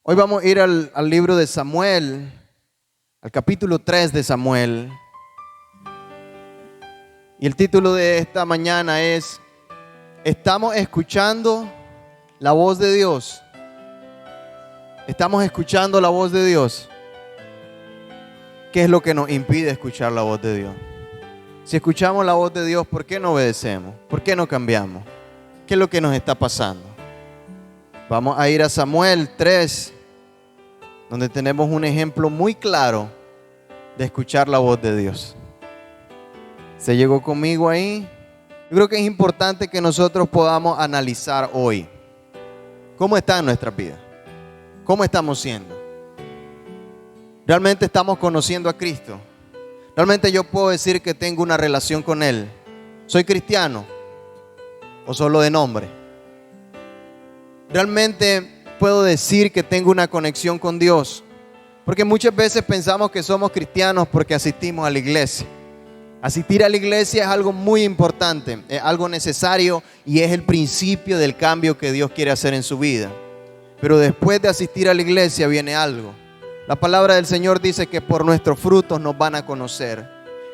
Hoy vamos a ir al libro de Samuel, al capítulo 3 de Samuel. Y el título de esta mañana es: ¿estamos escuchando la voz de Dios? ¿Estamos escuchando la voz de Dios? ¿Qué es lo que nos impide escuchar la voz de Dios? Si escuchamos la voz de Dios, ¿por qué no obedecemos? ¿Por qué no cambiamos? ¿Qué es lo que nos está pasando? Vamos a ir a Samuel 3, donde tenemos un ejemplo muy claro de escuchar la voz de Dios. ¿Se llegó conmigo ahí? Yo creo que es importante que nosotros podamos analizar hoy cómo está en nuestra vida, cómo estamos siendo. ¿Realmente estamos conociendo a Cristo? ¿Realmente yo puedo decir que tengo una relación con Él? ¿Soy cristiano o solo de nombre? ¿Realmente puedo decir que tengo una conexión con Dios? Porque muchas veces pensamos que somos cristianos porque asistimos a la iglesia. Asistir a la iglesia es algo muy importante, es algo necesario y es el principio del cambio que Dios quiere hacer en su vida. Pero después de asistir a la iglesia viene algo. La palabra del Señor dice que por nuestros frutos nos van a conocer.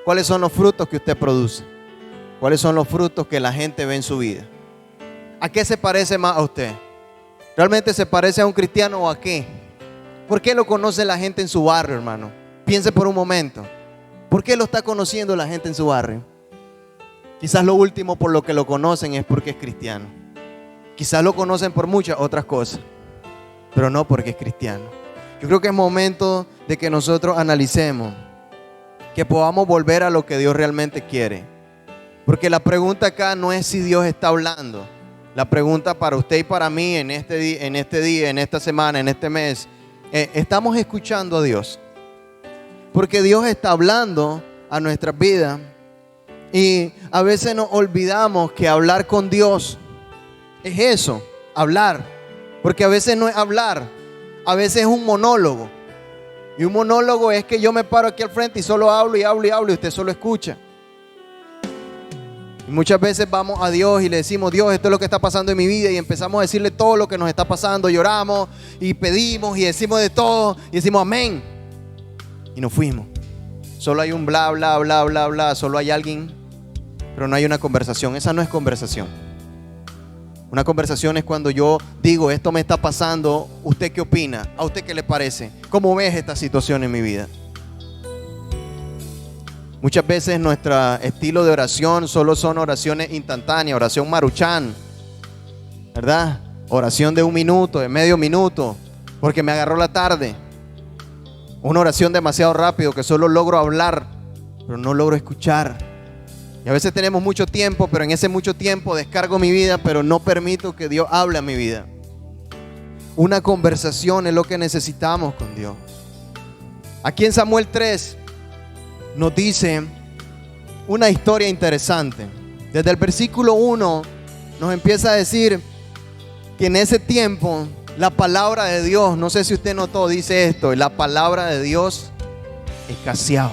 ¿Cuáles son los frutos que usted produce? ¿Cuáles son los frutos que la gente ve en su vida? ¿A qué se parece más a usted? ¿Realmente se parece a un cristiano o a qué? ¿Por qué lo conoce la gente en su barrio, hermano? Piense por un momento. ¿Por qué lo está conociendo la gente en su barrio? Quizás lo último por lo que lo conocen es porque es cristiano. Quizás lo conocen por muchas otras cosas, pero no porque es cristiano. Yo creo que es momento de que nosotros analicemos, que podamos volver a lo que Dios realmente quiere. Porque la pregunta acá no es si Dios está hablando. La pregunta para usted y para mí en este día, en esta semana, en este mes, ¿estamos escuchando a Dios? Porque Dios está hablando a nuestras vidas y a veces nos olvidamos que hablar con Dios es eso, hablar. Porque a veces no es hablar, a veces es un monólogo. Y un monólogo es que yo me paro aquí al frente y solo hablo y hablo y hablo y usted solo escucha. Y muchas veces vamos a Dios y le decimos: Dios, esto es lo que está pasando en mi vida, y empezamos a decirle todo lo que nos está pasando, lloramos y pedimos y decimos de todo y decimos amén y nos fuimos. Solo hay un bla, bla, bla, bla, bla, solo hay alguien, pero no hay una conversación. Esa no es conversación. Una conversación es cuando yo digo: esto me está pasando, ¿usted qué opina? ¿A usted qué le parece? ¿Cómo ves esta situación en mi vida? Muchas veces nuestro estilo de oración solo son oraciones instantáneas, oración maruchan, ¿verdad? Oración de 1 minuto, de medio minuto, porque me agarró la tarde. Una oración demasiado rápido que solo logro hablar, pero no logro escuchar. Y a veces tenemos mucho tiempo, pero en ese mucho tiempo descargo mi vida, pero no permito que Dios hable a mi vida. Una conversación es lo que necesitamos con Dios. Aquí en Samuel 3 nos dice una historia interesante. Desde el versículo 1 nos empieza a decir que en ese tiempo la palabra de Dios, no sé si usted notó, dice esto: la palabra de Dios escaseaba.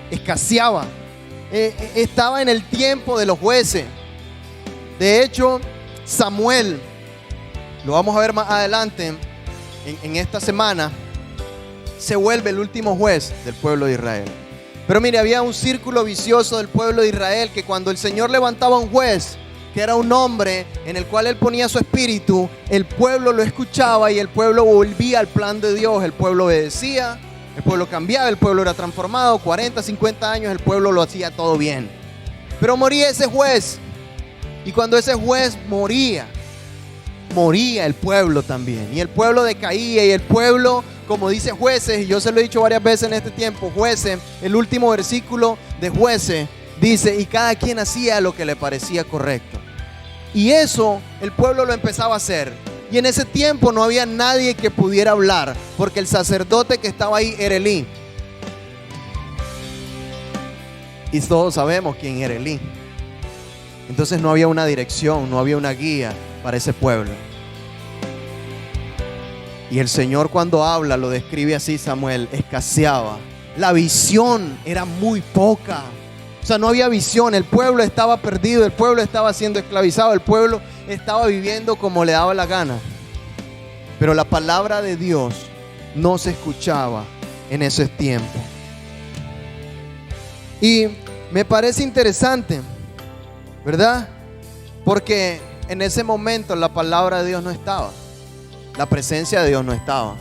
Escaseaba. Estaba en el tiempo de los jueces. De hecho, Samuel, lo vamos a ver más adelante en esta semana, se vuelve el último juez del pueblo de Israel. Pero mire, había un círculo vicioso del pueblo de Israel, que cuando el Señor levantaba un juez, que era un hombre en el cual Él ponía su espíritu, el pueblo lo escuchaba y el pueblo volvía al plan de Dios. El pueblo obedecía, el pueblo cambiaba, el pueblo era transformado. 40, 50 años el pueblo lo hacía todo bien. Pero moría ese juez, y cuando ese juez moría el pueblo también. Y el pueblo decaía, y el pueblo, como dice Jueces, y yo se lo he dicho varias veces en este tiempo, Jueces, el último versículo de Jueces dice: y cada quien hacía lo que le parecía correcto. Y eso el pueblo lo empezaba a hacer. Y en ese tiempo no había nadie que pudiera hablar, porque el sacerdote que estaba ahí era Elí. Y todos sabemos quién era Elí. Entonces no había una dirección, no había una guía para ese pueblo. Y el Señor, cuando habla, lo describe así: Samuel, escaseaba. La visión era muy poca. O sea, no había visión. El pueblo estaba perdido, el pueblo estaba siendo esclavizado, el pueblo estaba viviendo como le daba la gana. Pero la palabra de Dios no se escuchaba en ese tiempo. Y me parece interesante, ¿verdad? Porque en ese momento la palabra de Dios no estaba. La presencia de Dios no estaba.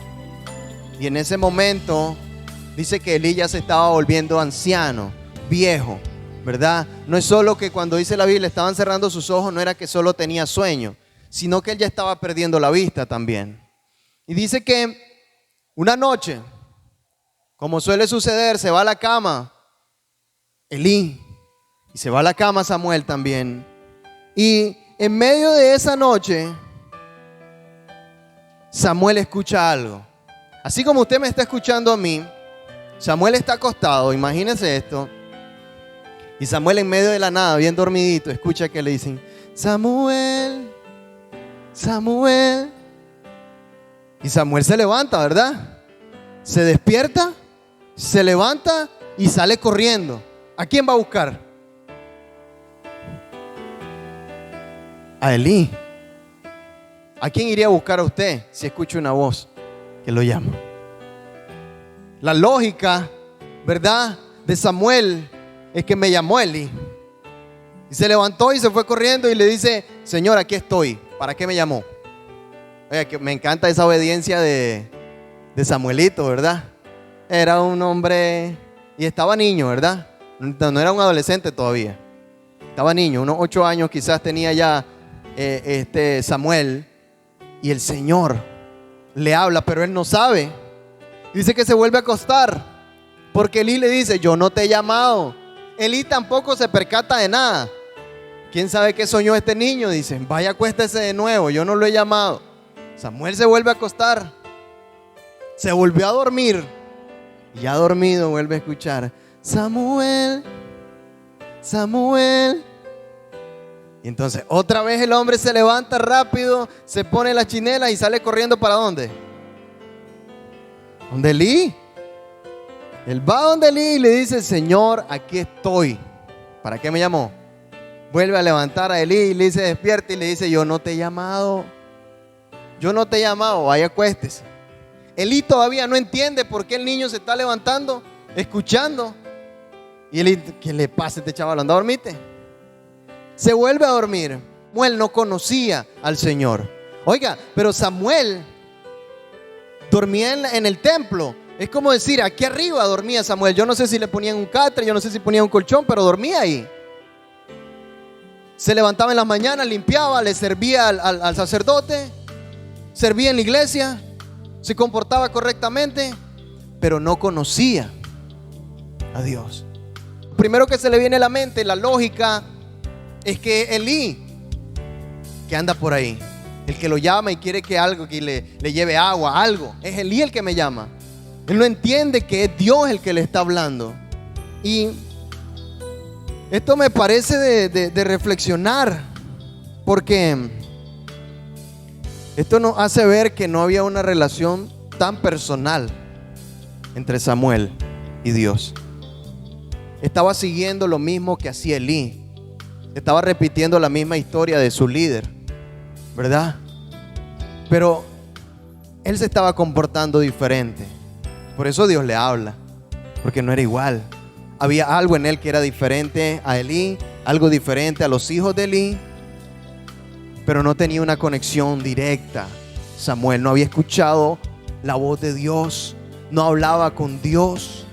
Y en ese momento dice que Elí ya se estaba volviendo anciano, viejo, ¿verdad? No es solo que cuando dice la Biblia estaban cerrando sus ojos, no era que solo tenía sueño, sino que él ya estaba perdiendo la vista también. Y dice que una noche, como suele suceder, se va a la cama Elí y se va a la cama Samuel también. Y en medio de esa noche, Samuel escucha algo. Así como usted me está escuchando a mí, Samuel está acostado, imagínese esto. Y Samuel en medio de la nada, bien dormidito, escucha que le dicen: Samuel, Samuel. Y Samuel se levanta, ¿verdad? Se despierta, se levanta y sale corriendo. ¿A quién va a buscar? A Elí. ¿A quién iría a buscar a usted si escucha una voz que lo llama? La lógica, ¿verdad?, de Samuel es que me llamó Elí. Y se levantó y se fue corriendo y le dice: Señor, aquí estoy. ¿Para qué me llamó? Oiga, que me encanta esa obediencia de Samuelito, ¿verdad? Era un hombre y estaba niño, ¿verdad? No era un adolescente todavía. Estaba niño, unos 8 años quizás tenía ya Samuel. Y el Señor le habla, pero él no sabe. Dice que se vuelve a acostar, porque Elí le dice: yo no te he llamado. Elí tampoco se percata de nada. ¿Quién sabe qué soñó este niño? Dice: vaya, acuéstese de nuevo, yo no lo he llamado. Samuel se vuelve a acostar, se volvió a dormir, y ya dormido vuelve a escuchar: Samuel, Samuel. Y entonces otra vez el hombre se levanta rápido, se pone la chinela y sale corriendo. ¿Para dónde? ¿Dónde Elí? Él va donde Elí y le dice: Señor, aquí estoy. ¿Para qué me llamó? Vuelve a levantar a Elí y le dice: despierta, y le dice: yo no te he llamado. Yo no te he llamado, vaya, acuéstese. Elí todavía no entiende por qué el niño se está levantando, escuchando. Y Elí: ¿qué le pasa a este chaval? ¿Anda a dormirte? Se vuelve a dormir. Samuel no conocía al Señor. Oiga, pero Samuel dormía en el templo. Es como decir, aquí arriba dormía Samuel. Yo no sé si le ponían un catre, yo no sé si ponían un colchón, pero dormía ahí. Se levantaba en las mañanas, limpiaba, le servía al sacerdote, servía en la iglesia, se comportaba correctamente, pero no conocía a Dios. Primero que se le viene a la mente, la lógica, es que Elí, que anda por ahí, el que lo llama y quiere que algo, que le lleve agua, algo, es Elí el que me llama. Él no entiende que es Dios el que le está hablando. Y esto me parece de reflexionar, porque esto nos hace ver que no había una relación tan personal entre Samuel y Dios. Estaba siguiendo lo mismo que hacía Elí. Estaba repitiendo la misma historia de su líder, ¿verdad? Pero él se estaba comportando diferente. Por eso Dios le habla, porque no era igual. Había algo en él que era diferente a Elí, algo diferente a los hijos de Elí, pero no tenía una conexión directa. Samuel no había escuchado la voz de Dios, no hablaba con Dios.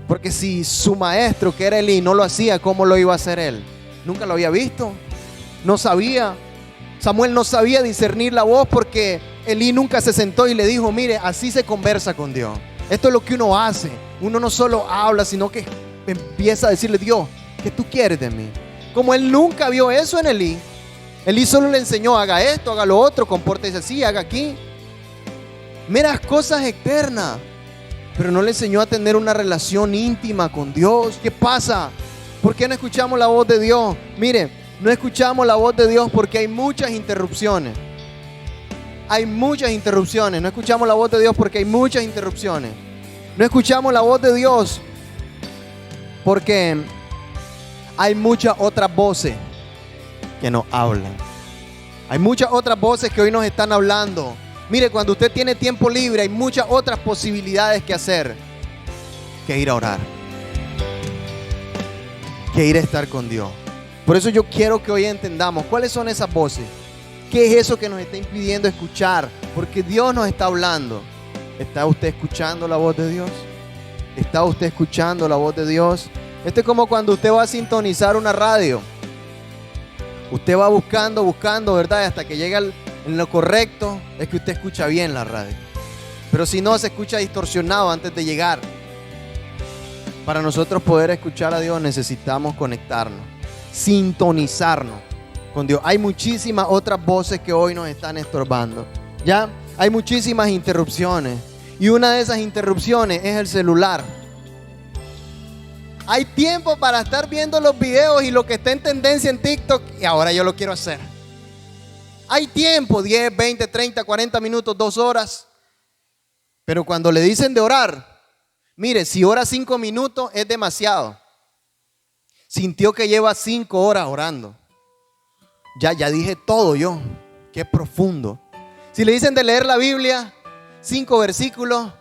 Porque si su maestro, que era Elí, no lo hacía, ¿cómo lo iba a hacer él? Nunca lo había visto, no sabía. Samuel no sabía discernir la voz, porque Elí nunca se sentó y le dijo: mire, así se conversa con Dios. Esto es lo que uno hace. Uno no solo habla, sino que empieza a decirle: Dios, ¿qué tú quieres de mí? Como él nunca vio eso en Elí. Elí solo le enseñó: haga esto, haga lo otro, compórtese así, haga aquí. Meras cosas externas. Pero no le enseñó a tener una relación íntima con Dios. ¿Qué pasa? ¿Por qué no escuchamos la voz de Dios? Mire, no escuchamos la voz de Dios porque hay muchas interrupciones. Hay muchas interrupciones. No escuchamos la voz de Dios porque hay muchas interrupciones. No escuchamos la voz de Dios porque hay muchas otras voces que nos hablan. Hay muchas otras voces que hoy nos están hablando. Mire, cuando usted tiene tiempo libre, hay muchas otras posibilidades que hacer que ir a orar, que ir a estar con Dios. Por eso yo quiero que hoy entendamos cuáles son esas voces. ¿Qué es eso que nos está impidiendo escuchar? Porque Dios nos está hablando. ¿Está usted escuchando la voz de Dios? ¿Está usted escuchando la voz de Dios? Esto es como cuando usted va a sintonizar una radio. Usted va buscando, ¿verdad? Hasta que llega en lo correcto, es que usted escucha bien la radio. Pero si no, se escucha distorsionado antes de llegar. Para nosotros poder escuchar a Dios necesitamos conectarnos, sintonizarnos con Dios. Hay muchísimas otras voces que hoy nos están estorbando. ¿Ya? Hay muchísimas interrupciones. Y una de esas interrupciones es el celular. Hay tiempo para estar viendo los videos y lo que está en tendencia en TikTok, y ahora yo lo quiero hacer. Hay tiempo, 10, 20, 30, 40 minutos, 2 horas. Pero cuando le dicen de orar, mire, si ora 5 minutos es demasiado. Sintió que lleva 5 horas orando. Ya dije todo yo. Qué profundo. Si le dicen de leer la Biblia, 5 versículos,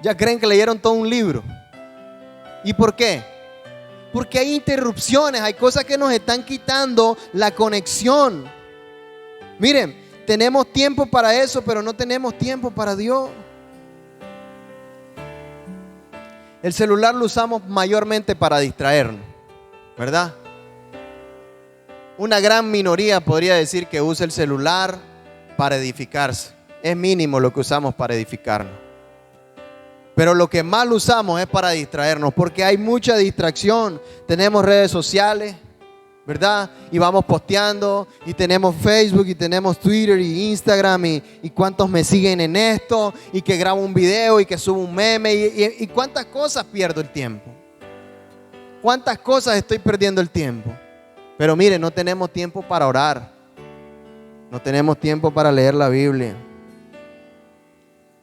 ya creen que leyeron todo un libro. ¿Y por qué? Porque hay interrupciones, hay cosas que nos están quitando la conexión. Miren, tenemos tiempo para eso, pero no tenemos tiempo para Dios. El celular lo usamos mayormente para distraernos, ¿verdad? Una gran minoría podría decir que usa el celular para edificarse. Es mínimo lo que usamos para edificarnos. Pero lo que más lo usamos es para distraernos, porque hay mucha distracción. Tenemos redes sociales, ¿verdad? Y vamos posteando, y tenemos Facebook, y tenemos Twitter, y Instagram, y cuántos me siguen en esto, y que grabo un video, y que subo un meme, y cuántas cosas pierdo el tiempo. Cuántas cosas estoy perdiendo el tiempo. Pero mire, no tenemos tiempo para orar. No tenemos tiempo para leer la Biblia.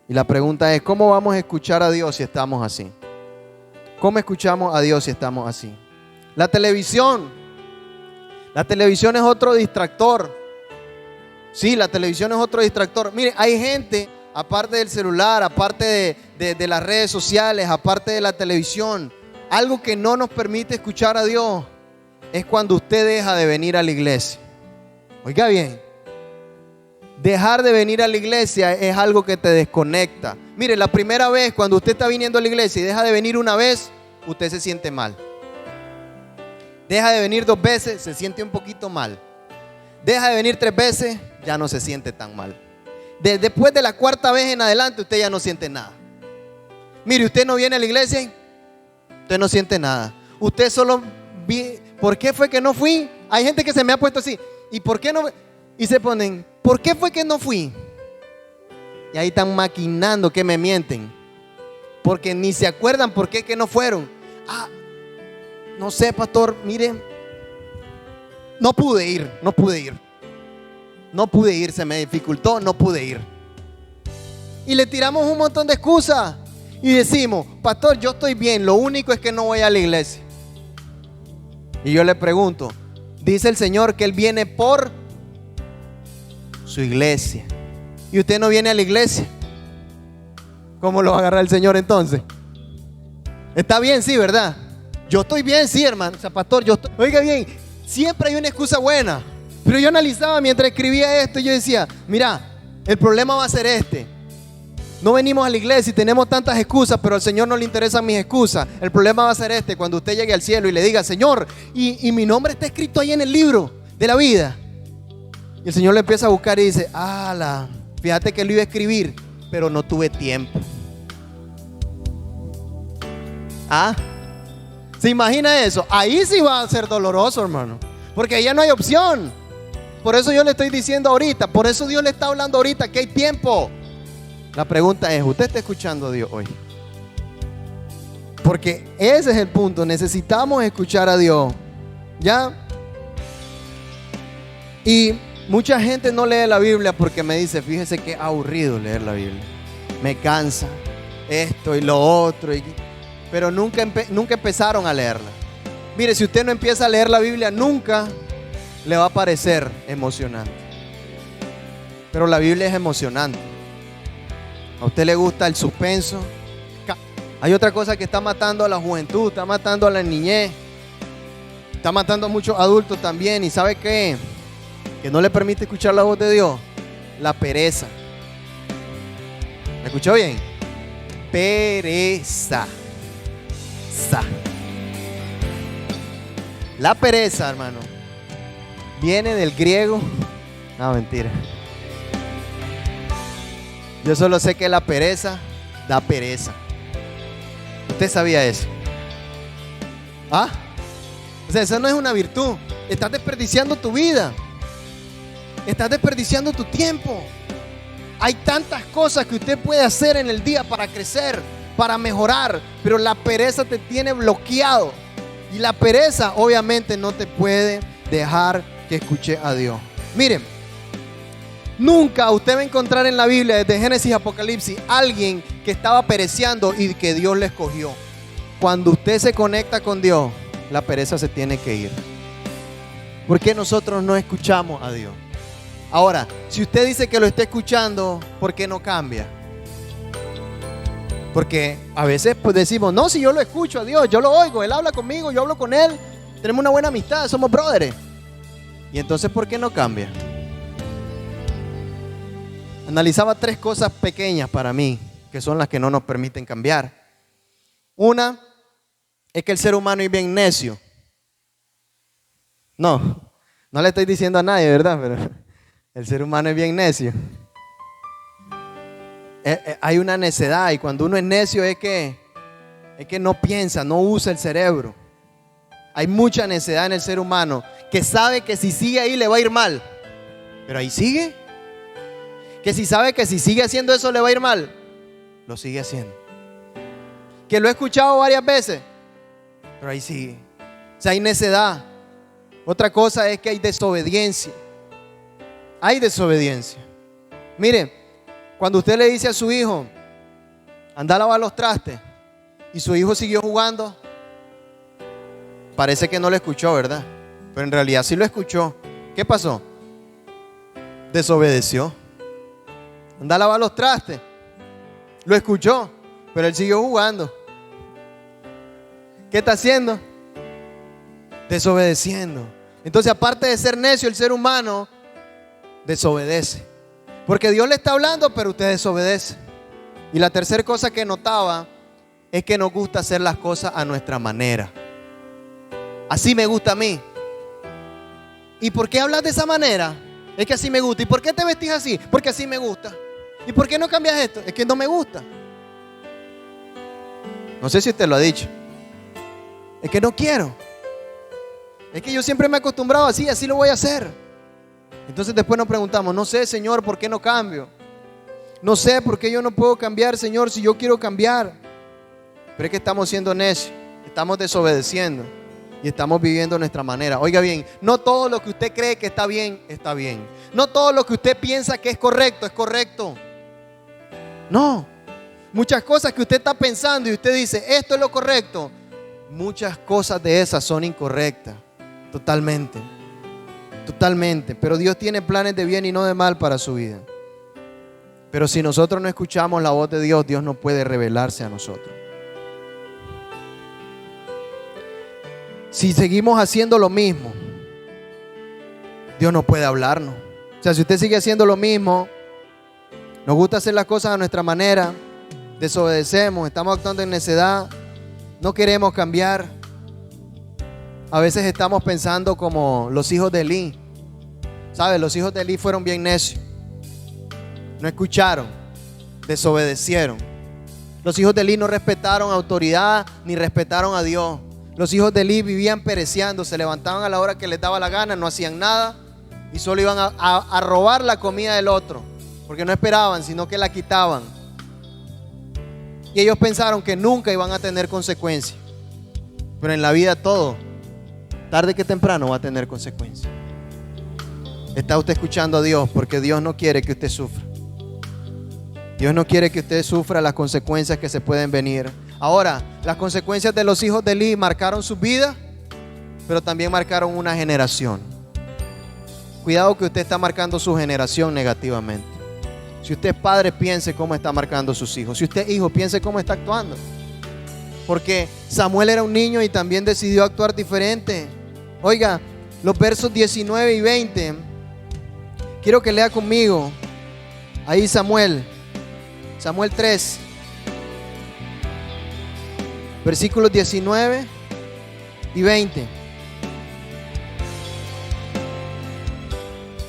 Y la pregunta es, ¿cómo vamos a escuchar a Dios si estamos así? ¿Cómo escuchamos a Dios si estamos así? La televisión es otro distractor. Sí, la televisión es otro distractor. Mire, hay gente, aparte del celular, aparte de las redes sociales, aparte de la televisión, algo que no nos permite escuchar a Dios es cuando usted deja de venir a la iglesia. Oiga bien. Dejar de venir a la iglesia es algo que te desconecta. Mire, la primera vez cuando usted está viniendo a la iglesia y deja de venir una vez, usted se siente mal. Deja de venir 2 veces, se siente un poquito mal. Deja de venir 3 veces, ya no se siente tan mal. Después de la 4ª vez en adelante, usted ya no siente nada. Mire, usted no viene a la iglesia, usted no siente nada. Usted solo ¿por qué fue que no fui? Hay gente que se me ha puesto así. ¿Y por qué no? Y se ponen, ¿por qué fue que no fui? Y ahí están maquinando que me mienten. Porque ni se acuerdan por qué que no fueron. No sé, pastor, mire, no pude ir. No pude ir, se me dificultó, no pude ir. Y le tiramos un montón de excusas. Y decimos, pastor, yo estoy bien, lo único es que no voy a la iglesia. Y yo le pregunto, dice el Señor que Él viene por su iglesia. Y usted no viene a la iglesia. ¿Cómo lo va a agarrar el Señor entonces? Está bien, sí, ¿verdad? Yo estoy bien, sí, hermano. O sea, pastor, yo estoy... Oiga bien, siempre hay una excusa buena. Pero yo analizaba mientras escribía esto y yo decía, mira, el problema va a ser este. No venimos a la iglesia y tenemos tantas excusas, pero al Señor no le interesan mis excusas. El problema va a ser este, cuando usted llegue al cielo y le diga, Señor, y mi nombre está escrito ahí en el libro de la vida. Y el Señor le empieza a buscar y dice, fíjate que lo iba a escribir, pero no tuve tiempo. ¿Se imagina eso? Ahí sí va a ser doloroso, hermano, porque ahí ya no hay opción. Por eso yo le estoy diciendo ahorita, por eso Dios le está hablando ahorita que hay tiempo. La pregunta es, ¿usted está escuchando a Dios hoy? Porque ese es el punto, necesitamos escuchar a Dios. ¿Ya? Y mucha gente no lee la Biblia porque me dice, fíjese qué aburrido leer la Biblia. Me cansa esto y lo otro. Pero nunca empezaron a leerla. Mire, si usted no empieza a leer la Biblia, nunca le va a parecer emocionante. Pero la Biblia es emocionante. ¿A usted le gusta el suspenso? Hay otra cosa que está matando a la juventud, está matando a la niñez, está matando a muchos adultos también. ¿Y sabe qué? Que no le permite escuchar la voz de Dios. La pereza. ¿Me escuchó bien? Pereza. La pereza, hermano, viene del griego. No, mentira. Yo solo sé que la pereza da pereza. ¿Usted sabía eso? ¿Ah? O sea, eso no es una virtud. Estás desperdiciando tu vida. Estás desperdiciando tu tiempo. Hay tantas cosas que usted puede hacer en el día para crecer, para mejorar, pero la pereza te tiene bloqueado. Y la pereza obviamente no te puede dejar que escuche a Dios. Miren, nunca usted va a encontrar en la Biblia, desde Génesis a Apocalipsis, alguien que estaba pereceando y que Dios le escogió. Cuando usted se conecta con Dios, la pereza se tiene que ir. ¿Por qué nosotros no escuchamos a Dios? Ahora, si usted dice que lo está escuchando, ¿por qué no cambia? Porque a veces pues decimos, no, si yo lo escucho a Dios, yo lo oigo, Él habla conmigo, yo hablo con Él, tenemos una buena amistad, somos brothers. Y entonces, ¿por qué no cambia? Analizaba 3 cosas pequeñas para mí, que son las que no nos permiten cambiar. Una es que el ser humano es bien necio. No le estoy diciendo a nadie, ¿verdad? Pero el ser humano es bien necio. Hay una necedad, y cuando uno es necio es que no piensa, no usa el cerebro. Hay mucha necedad en el ser humano que sabe que si sigue ahí le va a ir mal, pero ahí sigue. Que si sabe que si sigue haciendo eso le va a ir mal, lo sigue haciendo. Que lo he escuchado varias veces, pero ahí sigue. O sea, hay necedad. Otra cosa es que hay desobediencia. Hay desobediencia. Mire, cuando usted le dice a su hijo, anda a lavar los trastes, y su hijo siguió jugando, parece que no lo escuchó, ¿verdad? Pero en realidad sí lo escuchó. ¿Qué pasó? Desobedeció. Anda a lavar los trastes. Lo escuchó, pero él siguió jugando. ¿Qué está haciendo? Desobedeciendo. Entonces, aparte de ser necio, el ser humano desobedece. Porque Dios le está hablando, pero usted desobedece. Y la tercera cosa que notaba es que nos gusta hacer las cosas a nuestra manera. Así me gusta a mí. ¿Y por qué hablas de esa manera? Es que así me gusta. ¿Y por qué te vestís así? Porque así me gusta. ¿Y por qué no cambias esto? Es que no me gusta. No sé si usted lo ha dicho. Es que no quiero. Es que yo siempre me he acostumbrado así, así lo voy a hacer. Entonces después nos preguntamos, no sé, Señor, ¿por qué no cambio? No sé por qué yo no puedo cambiar, Señor, si yo quiero cambiar. Pero es que estamos siendo necios, estamos desobedeciendo y estamos viviendo nuestra manera. Oiga bien, no todo lo que usted cree que está bien, está bien. No todo lo que usted piensa que es correcto. No, muchas cosas que usted está pensando y usted dice, esto es lo correcto. Muchas cosas de esas son incorrectas, totalmente. Pero Dios tiene planes de bien y no de mal para su vida. Pero si nosotros no escuchamos la voz de Dios, Dios no puede revelarse a nosotros. Si seguimos haciendo lo mismo, Dios no puede hablarnos. O sea, si usted sigue haciendo lo mismo, nos gusta hacer las cosas a nuestra manera, desobedecemos, estamos actuando en necedad, no queremos cambiar. A veces estamos pensando como los hijos de Elí. ¿Sabe? Los hijos de Elí fueron bien necios. No escucharon, desobedecieron. Los hijos de Elí no respetaron autoridad ni respetaron a Dios. Los hijos de Elí vivían pereciendo, se levantaban a la hora que les daba la gana, no hacían nada y solo iban a robar la comida del otro, porque no esperaban, sino que la quitaban. Y ellos pensaron que nunca iban a tener consecuencias. Pero en la vida todo, tarde que temprano, va a tener consecuencias. Está usted escuchando a Dios, porque Dios no quiere que usted sufra. Dios no quiere que usted sufra las consecuencias que se pueden venir. Ahora, las consecuencias de los hijos de Elí marcaron su vida, pero también marcaron una generación. Cuidado que usted está marcando su generación negativamente. Si usted es padre, piense cómo está marcando a sus hijos. Si usted es hijo, piense cómo está actuando. Porque Samuel era un niño y también decidió actuar diferente. Oiga, los versos 19 y 20. Quiero que lea conmigo. Ahí Samuel 3. Versículos 19 y 20.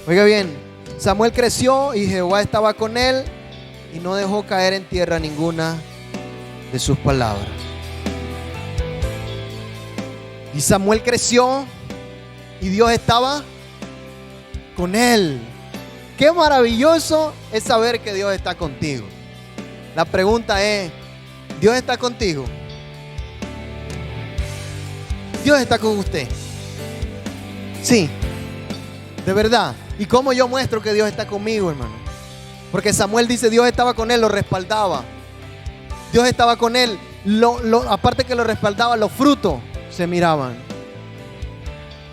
Oiga bien, Samuel creció y Jehová estaba con él y no dejó caer en tierra ninguna de sus palabras. Y Samuel creció y Dios estaba con él. Qué maravilloso es saber que Dios está contigo. La pregunta es, ¿Dios está contigo? Dios está con usted. Sí, de verdad. ¿Y cómo yo muestro que Dios está conmigo, hermano? Porque Samuel dice, Dios estaba con él, lo respaldaba. Dios estaba con él. Aparte que lo respaldaba, los frutos se miraban.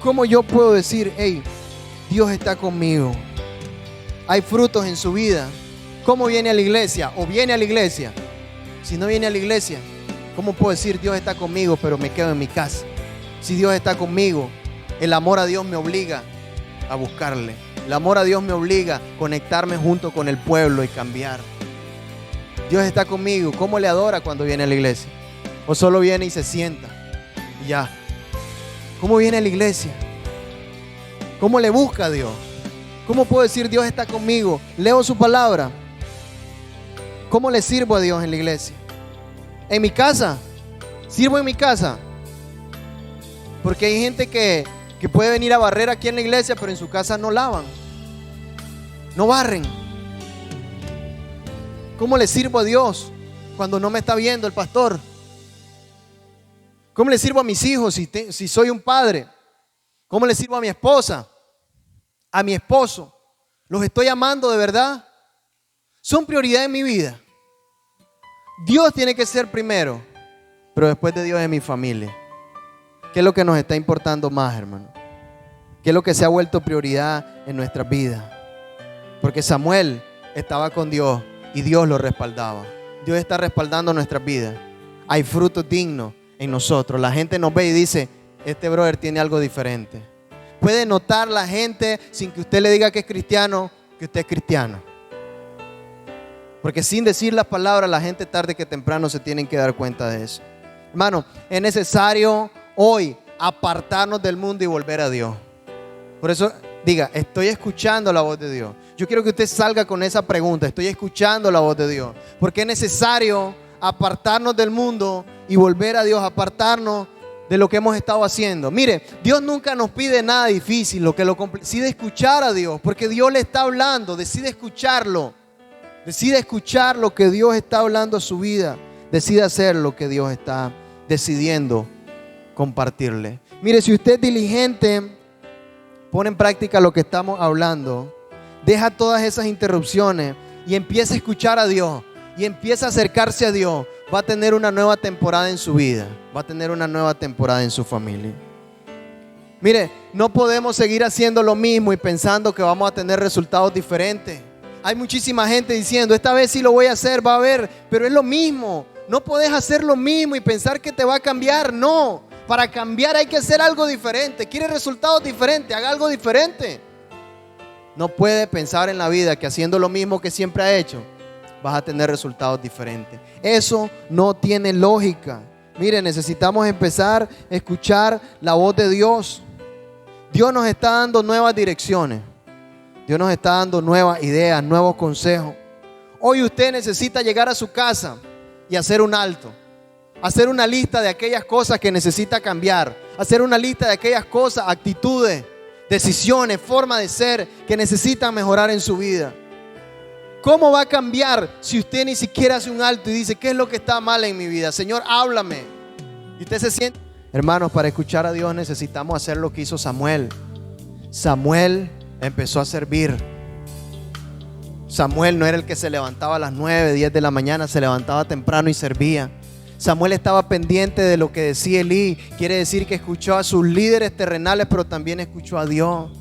¿Cómo yo puedo decir, hey, Dios está conmigo? Hay frutos en su vida. ¿Cómo viene a la iglesia? ¿O viene a la iglesia? Si no viene a la iglesia, ¿cómo puedo decir Dios está conmigo pero me quedo en mi casa? Si Dios está conmigo, el amor a Dios me obliga a buscarle. El amor a Dios me obliga a conectarme junto con el pueblo y cambiar. Dios está conmigo. ¿Cómo le adora cuando viene a la iglesia? ¿O solo viene y se sienta y ya? ¿Cómo viene a la iglesia? ¿Cómo le busca a Dios? ¿Cómo puedo decir Dios está conmigo? Leo su palabra. ¿Cómo le sirvo a Dios en la iglesia? En mi casa. Sirvo en mi casa. Porque hay gente que puede venir a barrer aquí en la iglesia, pero en su casa no lavan, no barren. ¿Cómo le sirvo a Dios cuando no me está viendo el pastor? ¿Cómo le sirvo a mis hijos si soy un padre? ¿Cómo le sirvo a mi esposa? A mi esposo. ¿Los estoy amando de verdad? Son prioridad en mi vida. Dios tiene que ser primero, pero después de Dios es mi familia. ¿Qué es lo que nos está importando más, hermano? ¿Qué es lo que se ha vuelto prioridad en nuestras vidas? Porque Samuel estaba con Dios y Dios lo respaldaba. Dios está respaldando nuestras vidas. Hay frutos dignos en nosotros. La gente nos ve y dice, este brother tiene algo diferente. Puede notar la gente sin que usted le diga que es cristiano, que usted es cristiano. Porque sin decir las palabras, la gente tarde que temprano se tienen que dar cuenta de eso. Hermano, es necesario hoy apartarnos del mundo y volver a Dios. Por eso diga, estoy escuchando la voz de Dios. Yo quiero que usted salga con esa pregunta, estoy escuchando la voz de Dios. Porque es necesario apartarnos del mundo y volver a Dios, apartarnos de lo que hemos estado haciendo. Mire, Dios nunca nos pide nada difícil, decide escuchar a Dios, porque Dios le está hablando, decide escucharlo. Decide escuchar lo que Dios está hablando a su vida. Decide hacer lo que Dios está decidiendo compartirle. Mire, si usted es diligente, pone en práctica lo que estamos hablando, deja todas esas interrupciones y empieza a escuchar a Dios y empieza a acercarse a Dios, va a tener una nueva temporada en su vida, va a tener una nueva temporada en su familia. Mire, no podemos seguir haciendo lo mismo y pensando que vamos a tener resultados diferentes. Hay muchísima gente diciendo, esta vez sí lo voy a hacer, va a haber, pero es lo mismo. No podés hacer lo mismo y pensar que te va a cambiar. No, para cambiar hay que hacer algo diferente. ¿Quiere resultados diferentes? Haga algo diferente. No puede pensar en la vida que haciendo lo mismo que siempre ha hecho vas a tener resultados diferentes. Eso no tiene lógica. Mire, necesitamos empezar a escuchar la voz de Dios. Dios nos está dando nuevas direcciones. Dios nos está dando nuevas ideas, nuevos consejos. Hoy usted necesita llegar a su casa y hacer un alto. Hacer una lista de aquellas cosas que necesita cambiar. Hacer una lista de aquellas cosas, actitudes, decisiones, forma de ser que necesitan mejorar en su vida. ¿Cómo va a cambiar si usted ni siquiera hace un alto y dice, ¿qué es lo que está mal en mi vida? Señor, háblame. Y usted se siente... Hermanos, para escuchar a Dios necesitamos hacer lo que hizo Samuel. Samuel empezó a servir. Samuel no era el que se levantaba a las 9, 10 de la mañana, se levantaba temprano y servía. Samuel estaba pendiente de lo que decía Elí. Quiere decir que escuchó a sus líderes terrenales, pero también escuchó a Dios.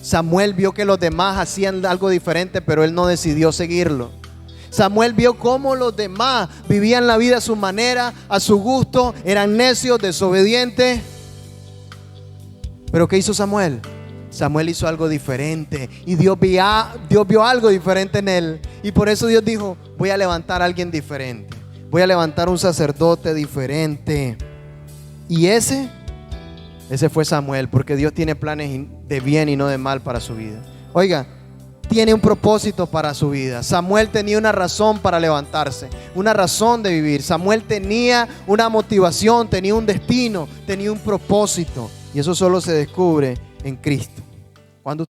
Samuel vio que los demás hacían algo diferente, pero él no decidió seguirlo. Samuel vio cómo los demás vivían la vida a su manera, a su gusto, eran necios, desobedientes. Pero ¿qué hizo Samuel? Samuel hizo algo diferente y Dios vio algo diferente en él. Y por eso Dios dijo: voy a levantar a alguien diferente, voy a levantar un sacerdote diferente. Y ese fue Samuel, porque Dios tiene planes de bien y no de mal para su vida. Oiga, tiene un propósito para su vida. Samuel tenía una razón para levantarse, una razón de vivir. Samuel tenía una motivación, tenía un destino, tenía un propósito. Y eso solo se descubre en Cristo. Cuando